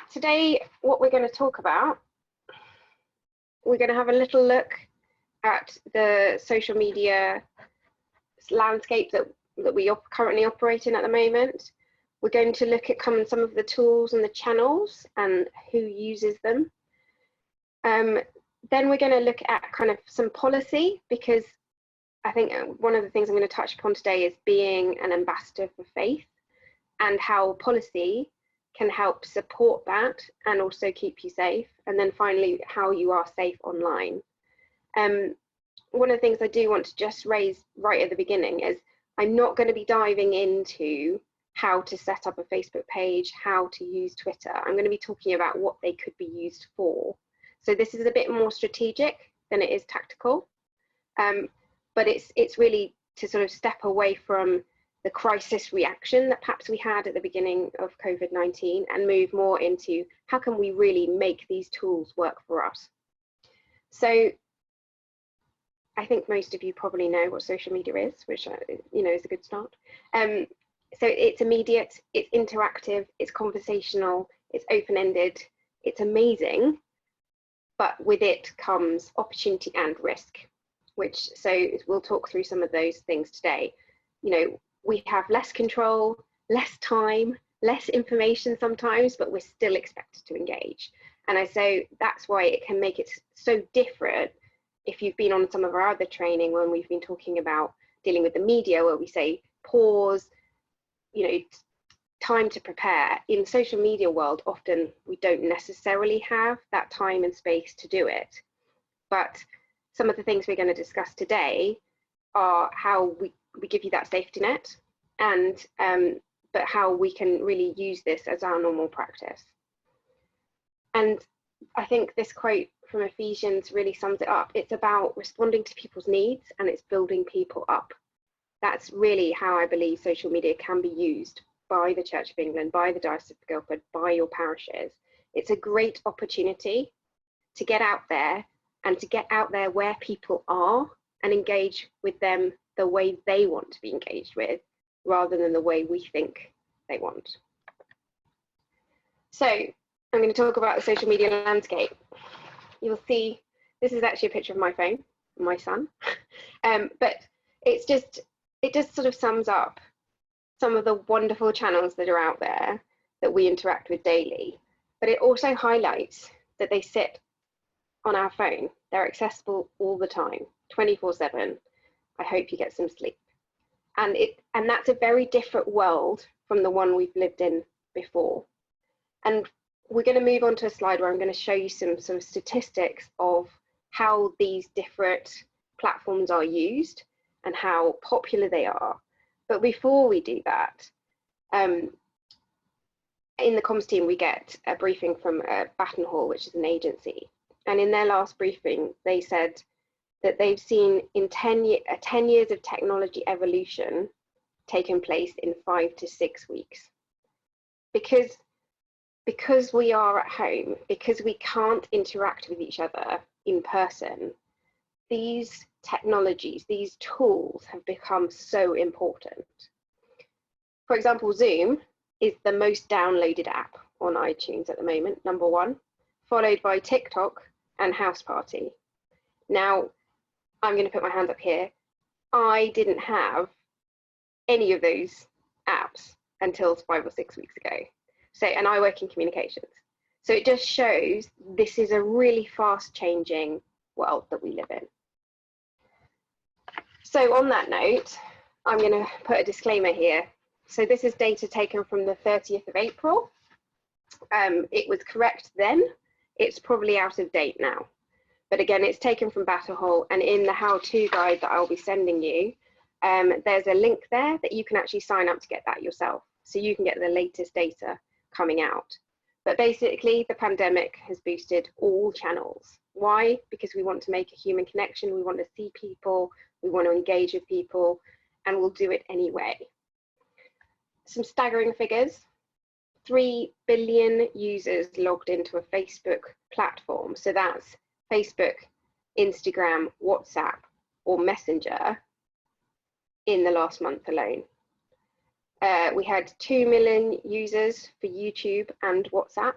Today, what we're going to talk about, we're going to have a little look at the social media landscape that we currently operate in at the moment. We're going to look at some of the tools and the channels and who uses them. Then we're going to look at kind of some policy, because I think one of the things I'm going to touch upon today is being an ambassador for faith and how policy can help support that and also keep you safe. And then finally, how you are safe online. One of the things I do want to just raise right at the beginning is I'm not going to be diving into how to set up a Facebook page, how to use Twitter. I'm going to be talking about what they could be used for. So this is a bit more strategic than it is tactical, but it's really to sort of step away from the crisis reaction that perhaps we had at the beginning of COVID-19 and move more into how can we really make these tools work for us. So I think most of you probably know what social media is, which is a good start. So it's immediate, it's interactive, it's conversational, it's open-ended, it's amazing, but with it comes opportunity and risk, so we'll talk through some of those things today. We have less control, less time, less information sometimes, but we're still expected to engage. And so that's why it can make it so different. If you've been on some of our other training when we've been talking about dealing with the media, where we say pause, time to prepare. In social media world, often we don't necessarily have that time and space to do it. But some of the things we're going to discuss today are how we give you that safety net, and but how we can really use this as our normal practice. And I think this quote from Ephesians really sums it up. It's about responding to people's needs, and it's building people up. That's really how I believe social media can be used by the Church of England, by the Diocese of Guildford, by your parishes. It's a great opportunity to get out there, and to get out there where people are and engage with them the way they want to be engaged with, rather than the way we think they want. So I'm going to talk about the social media landscape. You'll see, this is actually a picture of my phone, my son, but it just sort of sums up some of the wonderful channels that are out there that we interact with daily, but it also highlights that they sit on our phone. They're accessible all the time, 24/7. I hope you get some sleep. And that's a very different world from the one we've lived in before. And we're going to move on to a slide where I'm going to show you some sort of statistics of how these different platforms are used and how popular they are. But before we do that, in the comms team, we get a briefing from Baton Hall, which is an agency. And in their last briefing, they said that they've seen in 10 years of technology evolution taken place in 5 to 6 weeks. Because we are at home, because we can't interact with each other in person, these technologies, these tools have become so important. For example, Zoom is the most downloaded app on iTunes at the moment, #1, followed by TikTok and House Party. Now, I'm going to put my hand up here. I didn't have any of those apps until 5 or 6 weeks ago. And I work in communications. So it just shows this is a really fast changing world that we live in. So on that note, I'm going to put a disclaimer here. So this is data taken from the 30th of April. It was correct then. It's probably out of date now. But again, it's taken from Baton Hall, and in the how-to guide that I'll be sending you, there's a link there that you can actually sign up to get that yourself. So you can get the latest data coming out. But basically, the pandemic has boosted all channels. Why? Because we want to make a human connection. We want to see people. We want to engage with people, and we'll do it anyway. Some staggering figures. 3 billion users logged into a Facebook platform. So that's Facebook, Instagram, WhatsApp, or Messenger in the last month alone. We had 2 million users for YouTube and WhatsApp,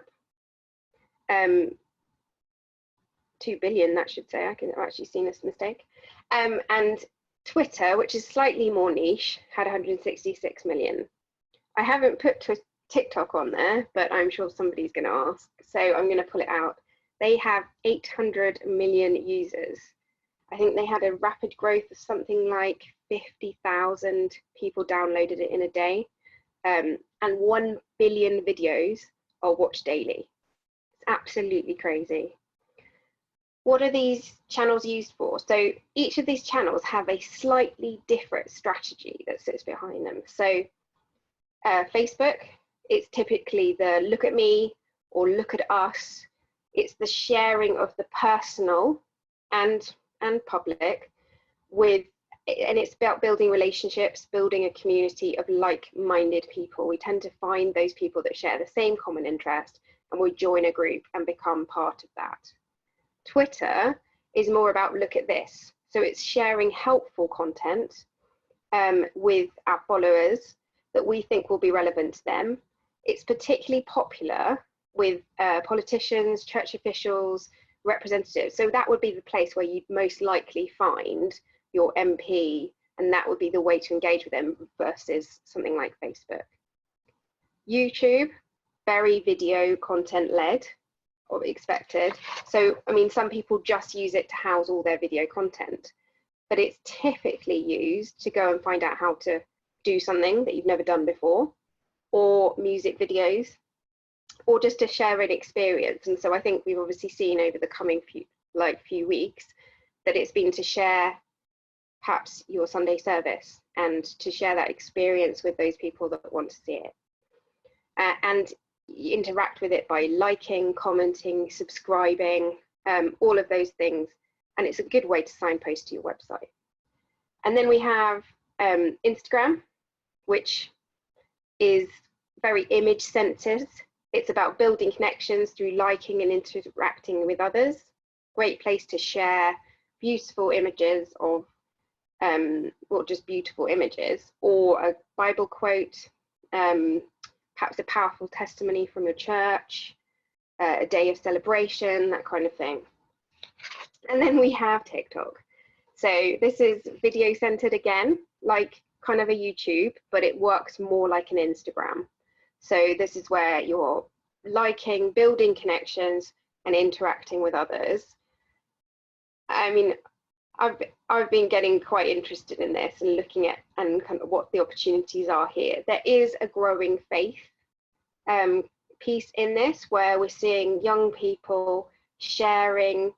2 billion, that should say. I've actually seen this mistake. And Twitter, which is slightly more niche, had 166 million. I haven't put TikTok on there, but I'm sure somebody's going to ask, so I'm going to pull it out. They have 800 million users. I think they had a rapid growth of something like 50,000 people downloaded it in a day, and 1 billion videos are watched daily. It's absolutely crazy. What are these channels used for? So each of these channels have a slightly different strategy that sits behind them. So Facebook, it's typically the look at me or look at us. It's the sharing of the personal and public with, and it's about building relationships, building a community of like-minded people. We tend to find those people that share the same common interest, and we join a group and become part of that. Twitter is more about look at this. So it's sharing helpful content with our followers that we think will be relevant to them. It's particularly popular with politicians, church officials, representatives. So that would be the place where you'd most likely find your MP, and that would be the way to engage with them versus something like Facebook. YouTube, very video content led, or expected. So, I mean, some people just use it to house all their video content, but it's typically used to go and find out how to do something that you've never done before, or music videos, or just to share an experience. And so I think we've obviously seen over the coming few weeks that it's been to share perhaps your Sunday service and to share that experience with those people that want to see it. And interact with it by liking, commenting, subscribing, all of those things. And it's a good way to signpost to your website. And then we have Instagram, which is very image centered. It's about building connections through liking and interacting with others. Great place to share beautiful images of, well, just beautiful images, or a Bible quote, perhaps a powerful testimony from your church, a day of celebration, that kind of thing. And then we have TikTok. So this is video centered again, like kind of a YouTube, but it works more like an Instagram. So this is where you're liking, building connections, and interacting with others. I mean, I've been getting quite interested in this and looking at and kind of what the opportunities are here. There is a growing faith piece in this, where we're seeing young people sharing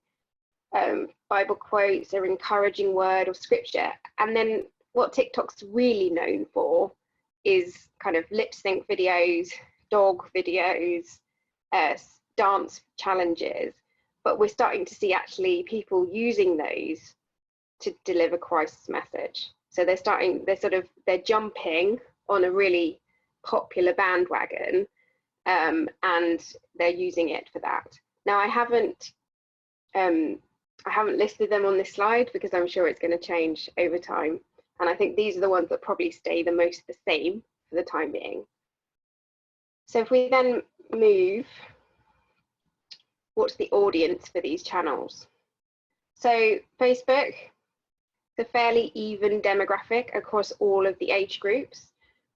Bible quotes or encouraging word or scripture. And then what TikTok's really known for is kind of lip sync videos, dog videos, dance challenges. But we're starting to see actually people using those to deliver Christ's message. So they're jumping on a really popular bandwagon, and they're using it for that. Now I haven't listed them on this slide because I'm sure it's going to change over time. And I think these are the ones that probably stay the most the same for the time being. So if we then move, what's the audience for these channels? So Facebook, it's a fairly even demographic across all of the age groups,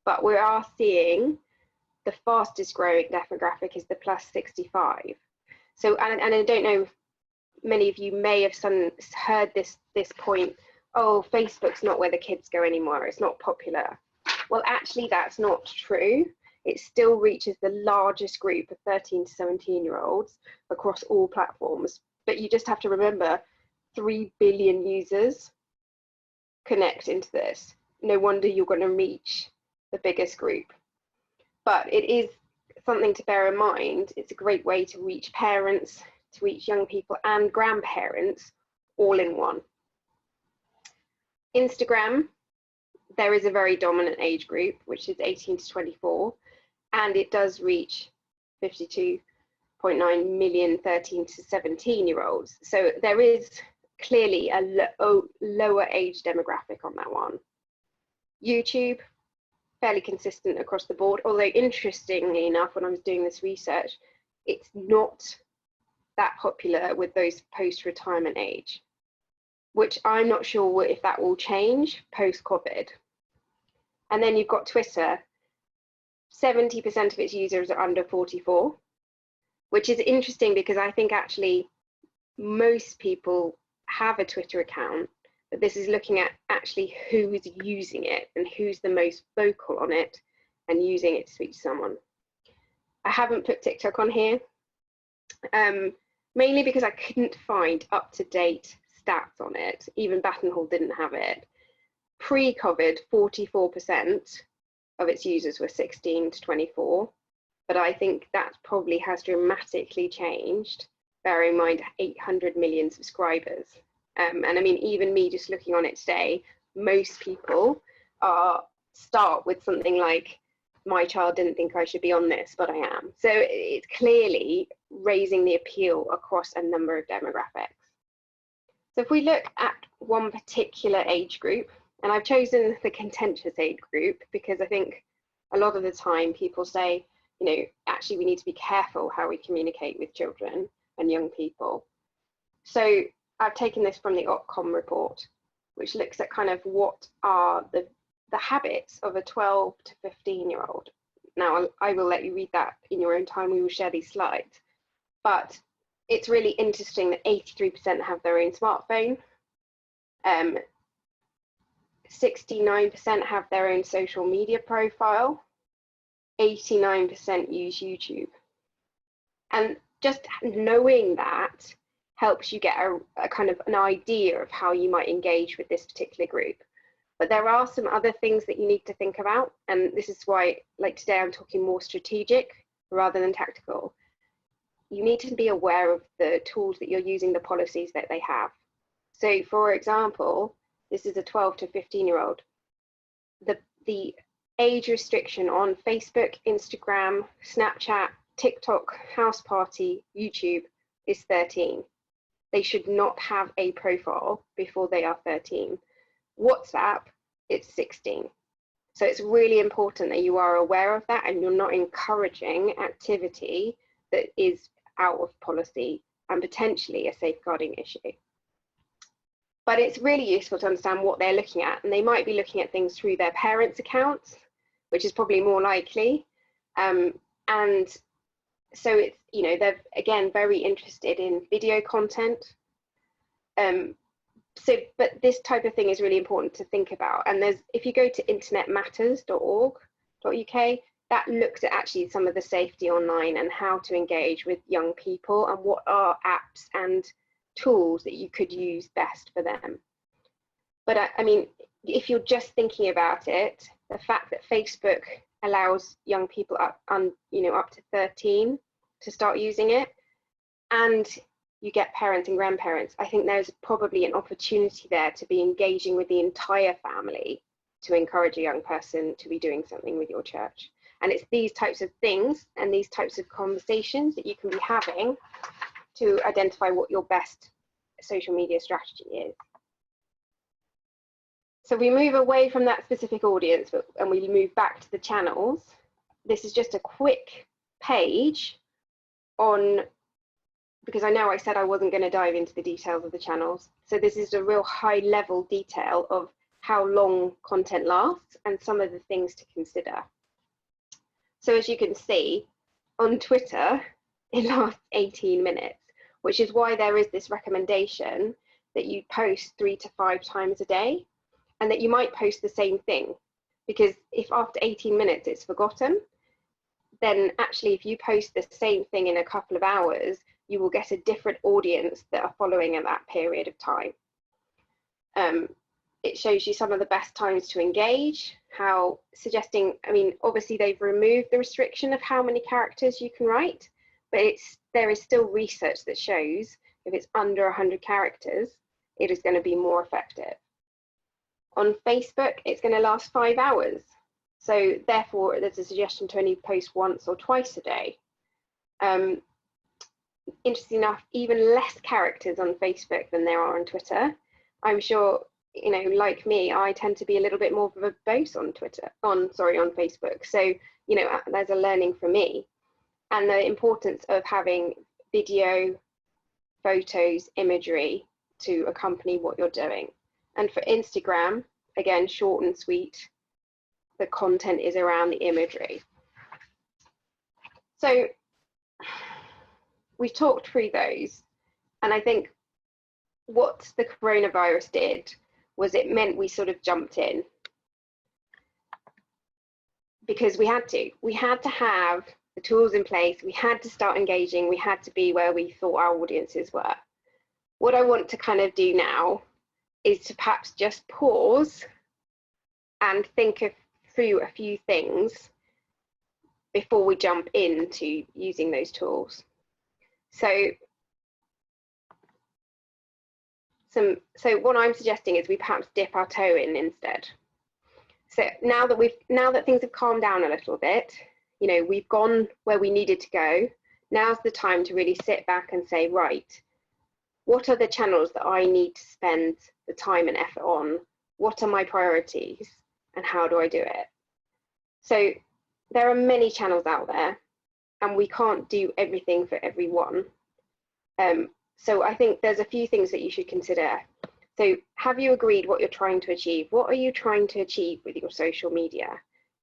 but we are seeing the fastest growing demographic is the +65. So, and I don't know, many of you may have heard this point, oh, Facebook's not where the kids go anymore, it's not popular. Well, actually, that's not true. It still reaches the largest group of 13 to 17-year-olds across all platforms. But you just have to remember, 3 billion users connect into this. No wonder you're going to reach the biggest group. But it is something to bear in mind. It's a great way to reach parents, to reach young people and grandparents all in one. Instagram, there is a very dominant age group, which is 18 to 24, and it does reach 52.9 million 13 to 17-year-olds. So there is clearly a lower age demographic on that one. YouTube, fairly consistent across the board, although interestingly enough, when I was doing this research, it's not that popular with those post-retirement age, which I'm not sure if that will change post-COVID. And then you've got Twitter. 70% of its users are under 44, which is interesting because I think actually most people have a Twitter account, but this is looking at actually who's using it and who's the most vocal on it and using it to speak to someone. I haven't put TikTok on here, mainly because I couldn't find up-to-date stats on it. Even Baton Hall didn't have it. Pre-COVID, 44% of its users were 16 to 24, but I think that probably has dramatically changed, bearing in mind 800 million subscribers. And I mean, even me just looking on it today, most people start with something like, my child didn't think I should be on this, but I am. So it's clearly raising the appeal across a number of demographics. So if we look at one particular age group, and I've chosen the contentious age group because I think a lot of the time people say, you know, actually we need to be careful how we communicate with children and young people. So I've taken this from the Ofcom report, which looks at kind of what are the habits of a 12 to 15-year-old. Now, I will let you read that in your own time. We will share these slides. But it's really interesting that 83% have their own smartphone. 69% have their own social media profile. 89% use YouTube. And just knowing that helps you get a kind of an idea of how you might engage with this particular group. But there are some other things that you need to think about. And this is why, like today, I'm talking more strategic rather than tactical. You need to be aware of the tools that you're using, the policies that they have. So for example, this is a 12 to 15-year-old. The age restriction on Facebook, Instagram, Snapchat, TikTok, House Party, YouTube is 13. They should not have a profile before they are 13. WhatsApp, it's 16. So it's really important that you are aware of that and you're not encouraging activity that is out of policy and potentially a safeguarding issue. But it's really useful to understand what they're looking at, and they might be looking at things through their parents' accounts, which is probably more likely. And so it's, you know, they're again very interested in video content. But this type of thing is really important to think about. And if you go to internetmatters.org.uk, that looks at actually some of the safety online and how to engage with young people and what are apps and tools that you could use best for them. But I mean, if you're just thinking about it, the fact that Facebook allows young people up to 13 to start using it, and you get parents and grandparents, I think there's probably an opportunity there to be engaging with the entire family to encourage a young person to be doing something with your church. And it's these types of things and these types of conversations that you can be having to identify what your best social media strategy is. So we move away from that specific audience and we move back to the channels. This is just a quick page on, because I know I said I wasn't going to dive into the details of the channels. So this is a real high level detail of how long content lasts and some of the things to consider. So as you can see, on Twitter, it lasts 18 minutes, which is why there is this recommendation that you post 3 to 5 times a day, and that you might post the same thing, because if after 18 minutes it's forgotten, then actually if you post the same thing in a couple of hours, you will get a different audience that are following at that period of time. It shows you some of the best times to engage, how suggesting, I mean, obviously they've removed the restriction of how many characters you can write, but there is still research that shows if it's under 100 characters, it is going to be more effective. On Facebook, it's going to last 5 hours. So therefore, there's a suggestion to only post once or twice a day. Interesting enough, even less characters on Facebook than there are on Twitter. I'm sure, you know, like me, I tend to be a little bit more verbose on on Facebook. So, you know, there's a learning for me. And the importance of having video, photos, imagery to accompany what you're doing. And for Instagram, again, short and sweet, the content is around the imagery. So we've talked through those, and I think what the coronavirus did was it meant we sort of jumped in, because we had to have the tools in place, we had to start engaging, we had to be where we thought our audiences were. What I want to kind of do now is to perhaps just pause and think through a few things before we jump into using those tools. So what I'm suggesting is we perhaps dip our toe in instead. So now that things have calmed down a little bit, you know, we've gone where we needed to go, now's the time to really sit back and say, right, what are the channels that I need to spend the time and effort on? What are my priorities and how do I do it? So there are many channels out there and we can't do everything for everyone. So I think there's a few things that you should consider. So have you agreed what you're trying to achieve? What are you trying to achieve with your social media?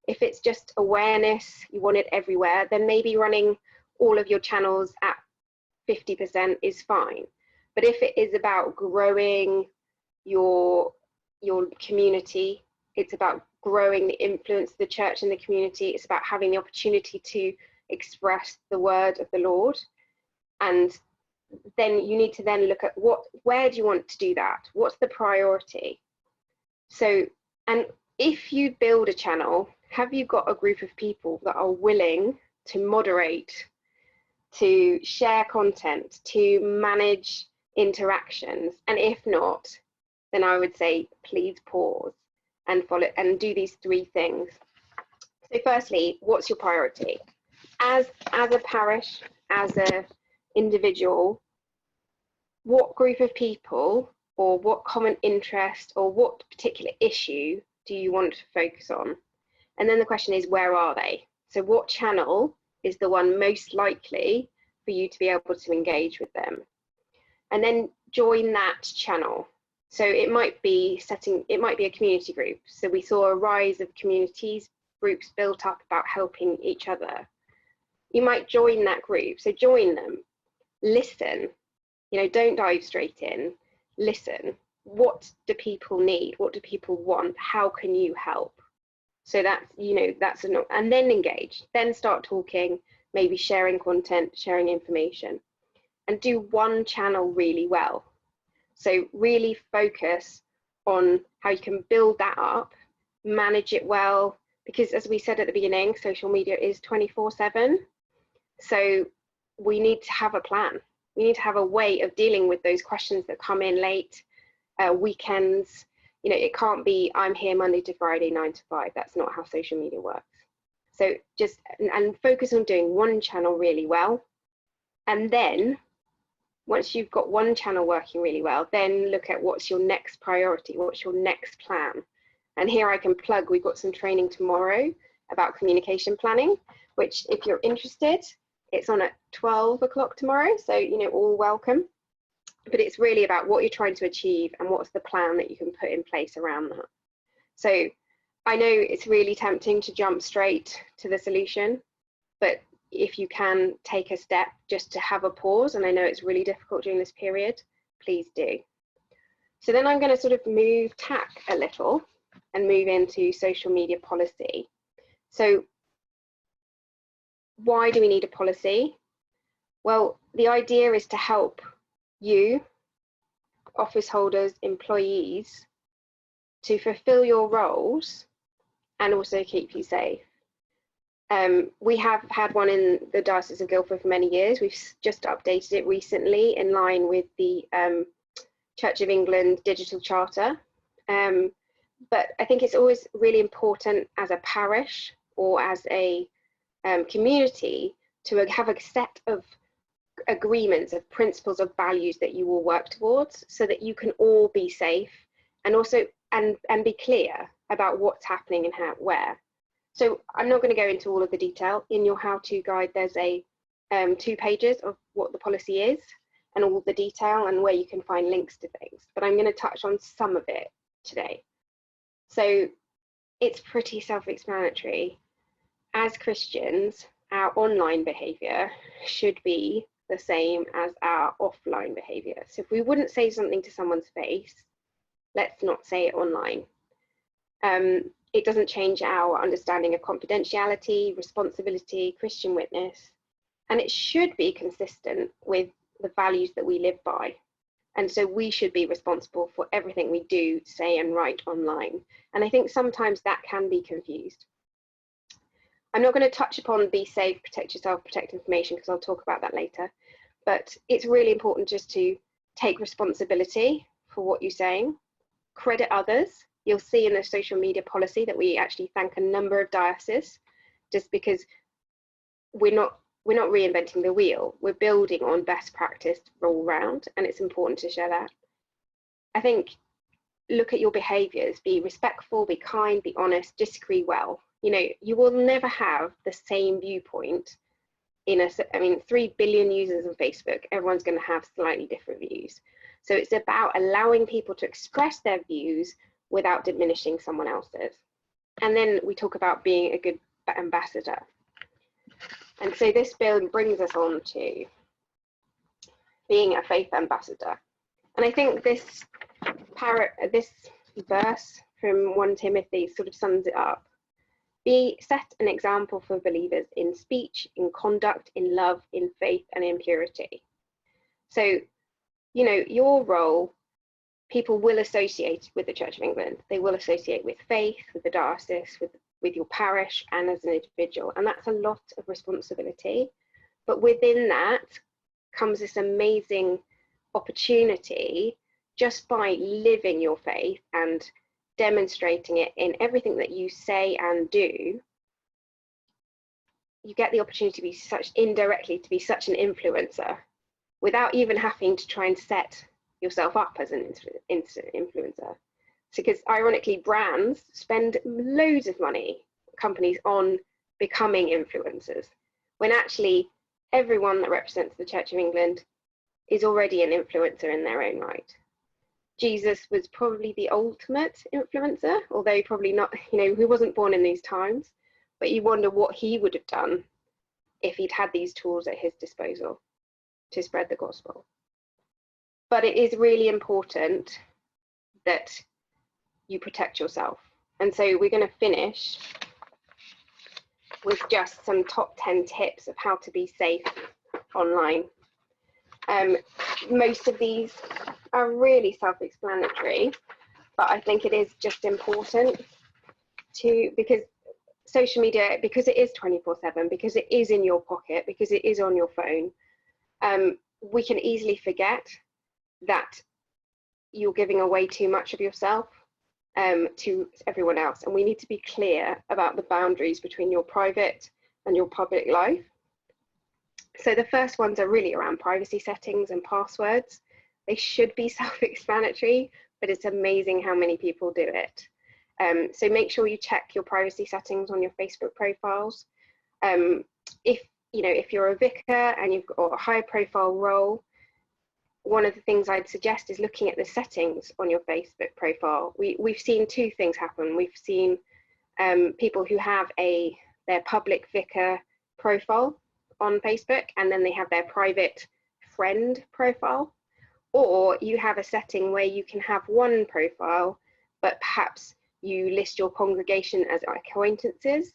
If it's just awareness, you want it everywhere, then maybe running all of your channels at 50% is fine. But if it is about growing your community, it's about growing the influence of the church in the community, it's about having the opportunity to express the word of the Lord. And then you need to then look at where do you want to do that? What's the priority? So, and if you build a channel, have you got a group of people that are willing to moderate, to share content, to manage interactions? And if not, then I would say, please pause and follow and do these three things. So firstly, what's your priority? As a parish, as an individual, what group of people or what common interest or what particular issue do you want to focus on? And then the question is, where are they? So what channel is the one most likely for you to be able to engage with them? And then join that channel. So it might be a community group. So we saw a rise of communities, groups built up about helping each other. You might join that group. So join them, listen, you know, don't dive straight in, listen. What do people need? What do people want? How can you help? So that's, you know, that's enough. And then engage, then start talking, maybe sharing content, sharing information, and do one channel really well. So really focus on how you can build that up, manage it well, because as we said at the beginning, social media is 24/7. So we need to have a plan. We need to have a way of dealing with those questions that come in late, weekends. You know, it can't be, I'm here Monday to Friday, 9 to 5. That's not how social media works. So just, and focus on doing one channel really well. And then once you've got one channel working really well, then look at what's your next priority, what's your next plan. And here I can plug, we've got some training tomorrow about communication planning, which if you're interested, it's on at 12 o'clock tomorrow. So, you know, all welcome. But it's really about what you're trying to achieve and what's the plan that you can put in place around that. So I know it's really tempting to jump straight to the solution, but if you can take a step just to have a pause, and I know it's really difficult during this period, please do. So then I'm going to sort of move tack a little and move into social media policy. So why do we need a policy? Well, the idea is to help you, office holders, employees, to fulfill your roles and also keep you safe. We have had one in the Diocese of Guildford for many years. We've just updated it recently in line with the Church of England Digital Charter. But I think it's always really important as a parish or as a community to have a set of agreements, of principles, of values that you will work towards, so that you can all be safe and also and be clear about what's happening and how, where. So I'm not going to go into all of the detail. In your how-to guide, there's a 2 pages of what the policy is, and all the detail and where you can find links to things, but I'm going to touch on some of it today. So it's pretty self-explanatory. As Christians, our online behavior should be the same as our offline behavior. So if we wouldn't say something to someone's face, let's not say it online. It doesn't change our understanding of confidentiality, responsibility, Christian witness, and it should be consistent with the values that we live by. And so we should be responsible for everything we do, say, and write online. And I think sometimes that can be confused. I'm not going to touch upon be safe, protect yourself, protect information, because I'll talk about that later. But it's really important just to take responsibility for what you're saying, credit others. You'll see in the social media policy that we actually thank a number of dioceses, just because we're not reinventing the wheel. We're building on best practice all round, and it's important to share that. I think look at your behaviours, be respectful, be kind, be honest, disagree well. You know, you will never have the same viewpoint in a, I mean, 3 billion users on Facebook, everyone's going to have slightly different views. So it's about allowing people to express their views without diminishing someone else's. And then we talk about being a good ambassador. And so this bill brings us on to being a faith ambassador. And I think this verse from 1 Timothy sort of sums it up. Set an example for believers in speech, in conduct, in love, in faith, and in purity. So, you know, your role, people will associate with the Church of England. They will associate with faith, with the diocese, with your parish, and as an individual. And that's a lot of responsibility. But within that comes this amazing opportunity, just by living your faith and demonstrating it in everything that you say and do. You get the opportunity to be indirectly to be such an influencer without even having to try and set yourself up as an influencer. So, because ironically, brands spend loads of money, companies, on becoming influencers, when actually everyone that represents the Church of England is already an influencer in their own right. Jesus was probably the ultimate influencer, although probably not, you know, he wasn't born in these times, but you wonder what he would have done if he'd had these tools at his disposal to spread the gospel. But it is really important that you protect yourself. And so we're going to finish with just some top 10 tips of how to be safe online. Most of these are really self-explanatory, but I think it is just important because social media, because it is 24/7, because it is in your pocket, because it is on your phone, we can easily forget that you're giving away too much of yourself to everyone else. And we need to be clear about the boundaries between your private and your public life. So the first ones are really around privacy settings and passwords. They should be self-explanatory, but it's amazing how many people do it. So make sure you check your privacy settings on your Facebook profiles. If you're a vicar and you've got a high profile role, one of the things I'd suggest is looking at the settings on your Facebook profile. We've seen two things happen. We've seen people who have their public vicar profile on Facebook, and then they have their private friend profile. Or you have a setting where you can have one profile, but perhaps you list your congregation as acquaintances,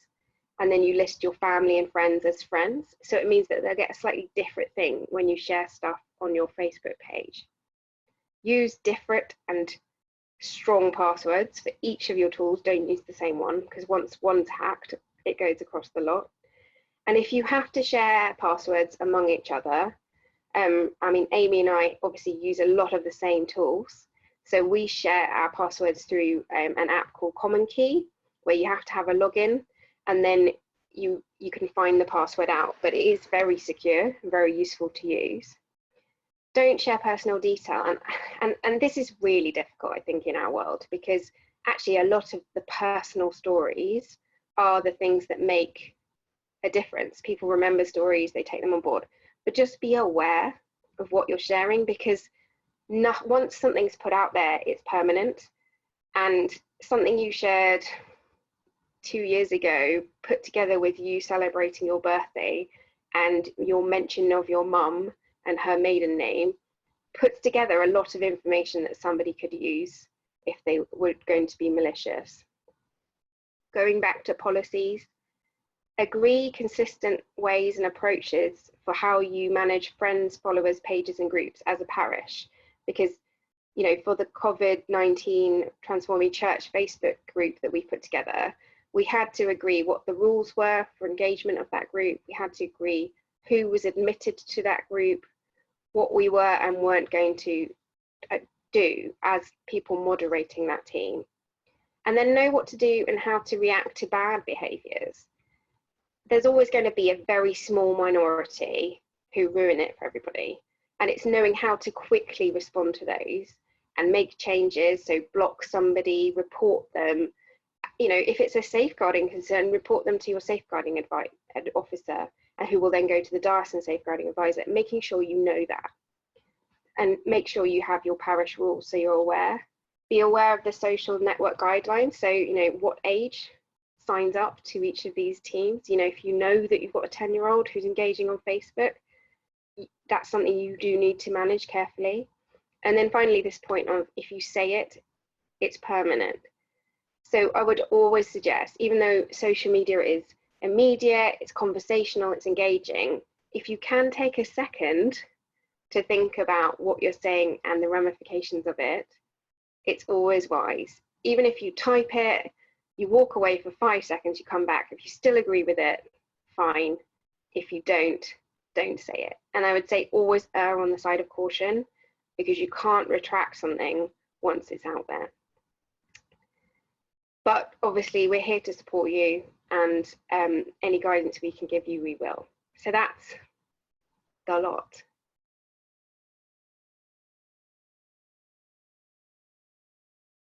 and then you list your family and friends as friends. So it means that they'll get a slightly different thing when you share stuff on your Facebook page. Use different and strong passwords for each of your tools. Don't use the same one, because once one's hacked, it goes across the lot. And if you have to share passwords among each other, I mean, Amy and I obviously use a lot of the same tools. So we share our passwords through an app called Common Key, where you have to have a login, and then you can find the password out, but it is very secure, very useful to use. Don't share personal detail. And this is really difficult, I think, in our world, because actually a lot of the personal stories are the things that make a difference. People remember stories, they take them on board. But just be aware of what you're sharing, because once something's put out there, it's permanent. And something you shared 2 years ago, put together with you celebrating your birthday and your mention of your mum and her maiden name, puts together a lot of information that somebody could use if they were going to be malicious. Going back to policies, agree consistent ways and approaches for how you manage friends, followers, pages and groups as a parish, because for the COVID-19 Transforming Church Facebook group that we put together, we had to agree what the rules were for engagement of that group. We had to agree who was admitted to that group, what we were and weren't going to do as people moderating that team, and then know what to do and how to react to bad behaviours. There's always going to be a very small minority who ruin it for everybody, and it's knowing how to quickly respond to those and make changes. So block somebody, report them. If it's a safeguarding concern, report them to your safeguarding officer, and who will then go to the diocesan safeguarding advisor, making sure you know that. And make sure you have your parish rules so you're aware. Be aware of the social network guidelines. So, what age signs up to each of these teams. If you know that you've got a 10-year-old who's engaging on Facebook, that's something you do need to manage carefully. And then finally, this point of, if you say it, it's permanent. So I would always suggest, even though social media is immediate, it's conversational, it's engaging, if you can take a second to think about what you're saying and the ramifications of it, it's always wise. Even if you type it, you walk away for 5 seconds, you come back. If you still agree with it, fine. If you don't say it. And I would say always err on the side of caution, because you can't retract something once it's out there. But obviously we're here to support you, and any guidance we can give you, we will. So that's the lot.